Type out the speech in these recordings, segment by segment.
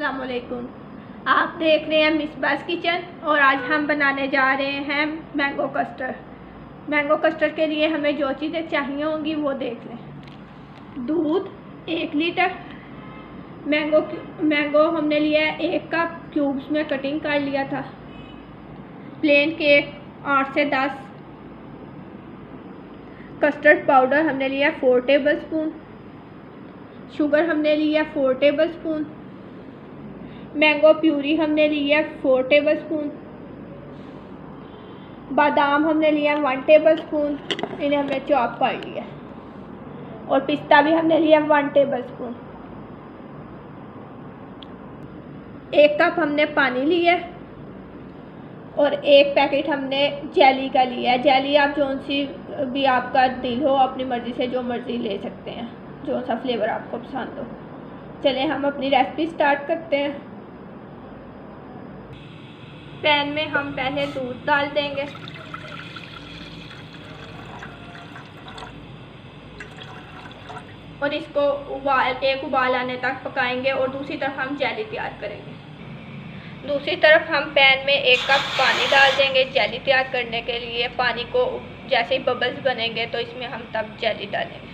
अस्सलामुअलैकुम। आप देख रहे हैं मिसबास किचन और आज हम बनाने जा रहे हैं मैंगो कस्टर्ड। मैंगो कस्टर्ड के लिए हमें जो चीज़ें चाहिए होंगी वो देख लें। दूध 1 लीटर, मैंगो हमने लिया है 1 कप, क्यूब्स में कटिंग कर लिया था। प्लेन केक 8 से 10, कस्टर्ड पाउडर हमने लिया 4 टेबलस्पून, शुगर हमने लिया 4 टेबलस्पून, मैंगो प्यूरी हमने लिया 4 टेबलस्पून, बादाम हमने लिया 1 टेबलस्पून, इन्हें हमने चॉप कर लिया, और पिस्ता भी हमने लिया 1 टेबलस्पून। 1 कप हमने पानी लिया और 1 पैकेट हमने जेली का लिया है। जेली आप जो सी भी आपका दिल हो अपनी मर्ज़ी से जो मर्ज़ी ले सकते हैं, जो सा फ्लेवर आपको पसंद हो। चलें हम अपनी रेसिपी स्टार्ट करते हैं। पैन में हम पहले दूध डाल देंगे, और इसको एक उबाल आने तक पकाएंगे, और दूसरी तरफ हम जेली तैयार करेंगे। दूसरी तरफ हम पैन में 1 कप पानी डाल देंगे जेली तैयार करने के लिए। पानी को जैसे ही बबल्स बनेंगे तो इसमें हम तब जेली डालेंगे।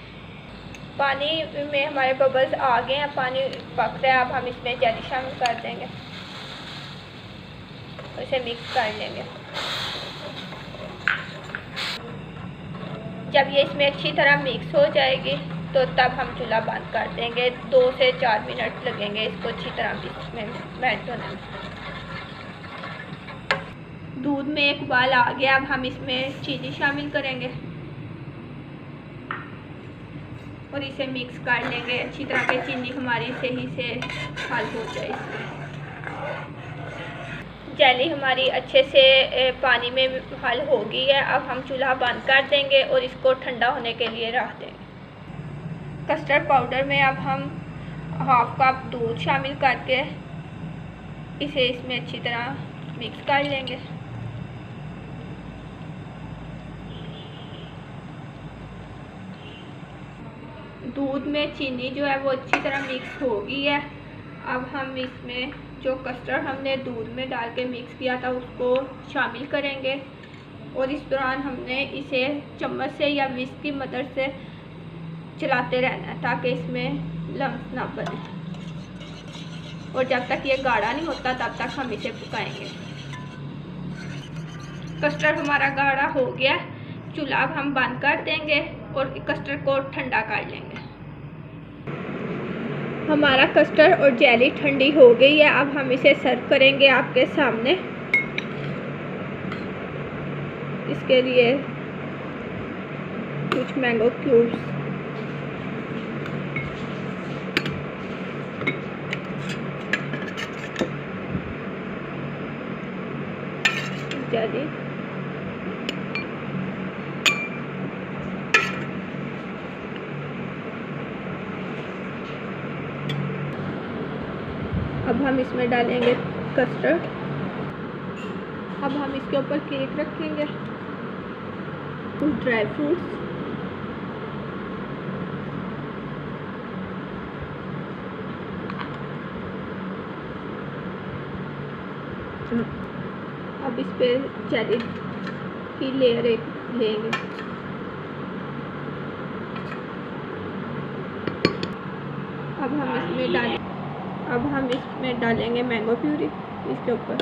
पानी में हमारे बबल्स आ गए हैं, पानी पक रहा है। अब हम इसमें जेली शामिल कर देंगे, इसे मिक्स कर लेंगे। जब ये इसमें अच्छी तरह मिक्स हो जाएगी तो तब हम चूल्हा बंद कर देंगे। 2 से 4 मिनट लगेंगे इसको अच्छी तरह इसमें मेल्ट होने में। दूध में एक उबाल आ गया। अब हम इसमें चीनी शामिल करेंगे और इसे मिक्स कर लेंगे अच्छी तरह के। चीनी हमारी सही से हल हो जाए इसमें। जेली हमारी अच्छे से पानी में हल हो गई है। अब हम चूल्हा बंद कर देंगे और इसको ठंडा होने के लिए रख देंगे। कस्टर्ड पाउडर में अब हम 1/2 कप दूध शामिल करके इसे इसमें अच्छी तरह मिक्स कर लेंगे। दूध में चीनी जो है वो अच्छी तरह मिक्स हो गई है। अब हम इसमें जो कस्टर्ड हमने दूध में डाल के मिक्स किया था उसको शामिल करेंगे, और इस दौरान हमने इसे चम्मच से या विस्क की मदद से चलाते रहना है ताकि इसमें लम्स ना बने, और जब तक ये गाढ़ा नहीं होता तब तक हम इसे पकाएंगे। कस्टर्ड हमारा गाढ़ा हो गया। चूल्हा अब हम बंद कर देंगे और कस्टर्ड को ठंडा कर लेंगे। हमारा कस्टर्ड और जेली ठंडी हो गई है। अब हम इसे सर्व करेंगे आपके सामने। इसके लिए कुछ मैंगो क्यूब्स, जेली, अब हम इसमें डालेंगे कस्टर्ड। अब हम इसके ऊपर केक रखेंगे, कुछ ड्राई फ्रूट्स, अब इस पे जेली की लेयर एक लेंगे। अब हम इसमें डालेंगे मैंगो प्यूरी इसके ऊपर।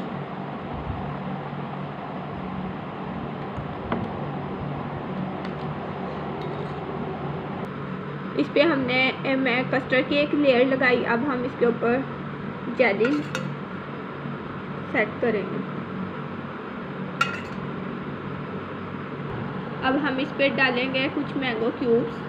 इस पे हमने मैं कस्टर्ड की एक लेयर लगाई। अब हम इसके ऊपर जेली सेट करेंगे। अब हम इस पे डालेंगे कुछ मैंगो क्यूब्स।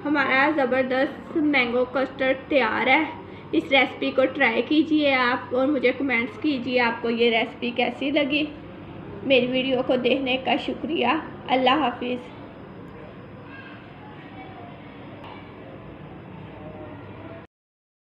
हमारा ज़बरदस्त मैंगो कस्टर्ड तैयार है। इस रेसिपी को ट्राई कीजिए आप और मुझे कमेंट्स कीजिए आपको ये रेसिपी कैसी लगी। मेरी वीडियो को देखने का शुक्रिया। अल्लाह हाफिज़।